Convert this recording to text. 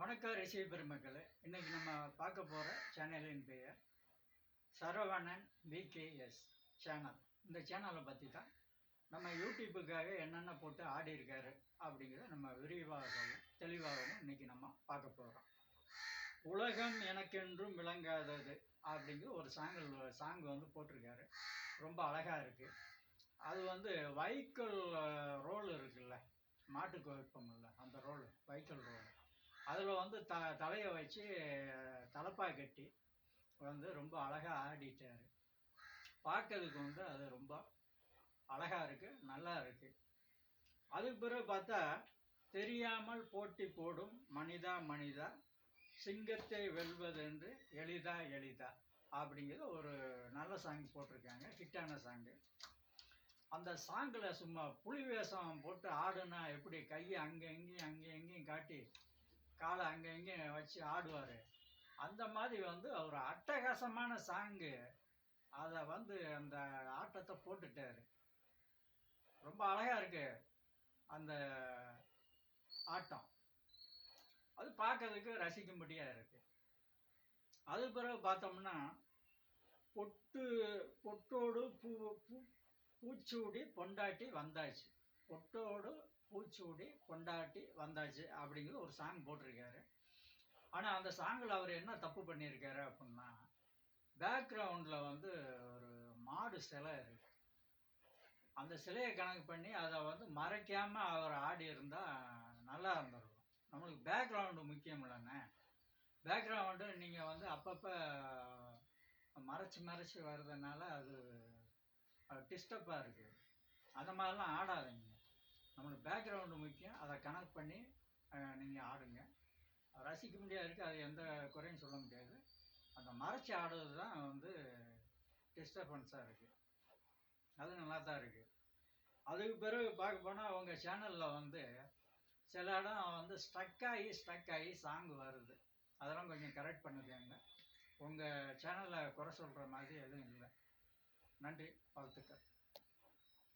வணக்கம் ரசிக பெருமக்களே. இன்னைக்கு நம்ம பார்க்க போகிற சேனலின் பெயர் சரவணன் விகேஎஸ் சேனல். இந்த சேனலை பற்றி தான் நம்ம யூடியூப்புக்காக என்னென்ன போட்டு ஆடி இருக்காரு அப்படிங்கிறத நம்ம விரிவாகவும் தெளிவாகவும் இன்னைக்கு நம்ம பார்க்க போகிறோம். உலகம் எனக்கென்றும் விளங்காதது அப்படிங்கிற ஒரு சாங் போட்டிருக்காரு. ரொம்ப அழகாக இருக்குது. அது வைக்கோல் ரோல் இருக்குல்ல, மாட்டுக்கு வைப்போம்ல, அந்த ரோல் வைக்கோல் ரோல். அதில் தலையை வச்சு தலப்பாக கட்டி ரொம்ப அழகாக ஆடிட்டார். பார்க்கறதுக்கு அது ரொம்ப அழகாக இருக்குது, நல்லா இருக்குது. அதுக்கு பிறகு பார்த்தா, தெரியாமல் போட்டி போடும் மனிதா மனிதா சிங்கத்தை வெல்வதென்று எளிதா எளிதா அப்படிங்கிற ஒரு நல்ல சாங் போட்டிருக்காங்க, ஹிட்டான சாங்கு. அந்த சாங்கில் சும்மா புலி வேஷம் போட்டு ஆடுனா எப்படி கையை அங்கே எங்கேயும் காட்டி காலை அங்கே எங்கேயும் வச்சு ஆடுவார். அந்த மாதிரி ஒரு அட்டகாசமான சாங்கு. அதை அந்த ஆட்டத்தை போட்டுட்டார். ரொம்ப அழகாக இருக்கு அந்த ஆட்டம். அது பார்க்கறதுக்கு ரசிக்கும்படியாக இருக்குது. அது பிறகு பார்த்தோம்னா, பொட்டோடு பூச்சூடி பொண்டாட்டி வந்தாச்சு, பொட்டோடு பூச்சூடி பொண்டாட்டி வந்தாச்சு அப்படிங்கிற ஒரு சாங் போட்டிருக்காரு. ஆனால் அந்த சாங்கில் அவர் என்ன தப்பு பண்ணியிருக்காரு அப்படின்னா, பேக்ரவுண்டில் ஒரு மாடு சிலை இருக்கு. அந்த சிலையை கணக்கு பண்ணி அதை மறைக்காமல் அவர் ஆடி இருந்தால் நல்லா இருந்திருக்கும். நம்மளுக்கு பேக்ரவுண்டு முக்கியம் இல்லைண்ணே. பேக்ரவுண்டு நீங்கள் அப்பப்போ மறைச்சி வர்றதுனால அது டிஸ்டர்பாக இருக்குது. அந்த மாதிரிலாம் ஆடாதீங்க. நம்மளுக்கு பேக்ரவுண்டு முக்கியம். அதை கனெக்ட் பண்ணி நீங்கள் ஆடுங்க. ரசிக்க முடியாது இருக்குது, அது எந்த குறையும் சொல்ல முடியாது. அந்த மறைச்சி ஆடுறது தான் டிஸ்டர்பன்ஸாக இருக்குது. அது நல்லா தான் இருக்குது. அதுக்கு பிறகு பார்க்க போனால் உங்கள் சேனலில் சில இடம் ஸ்ட்ரக் ஆகி சாங் வருது. அதெல்லாம் கொஞ்சம் கரெக்ட் பண்ணுங்க. உங்கள் சேனலில் குறை சொல்கிற மாதிரி எதுவும் இல்லை. நன்றி, வாழ்த்துக்கள்.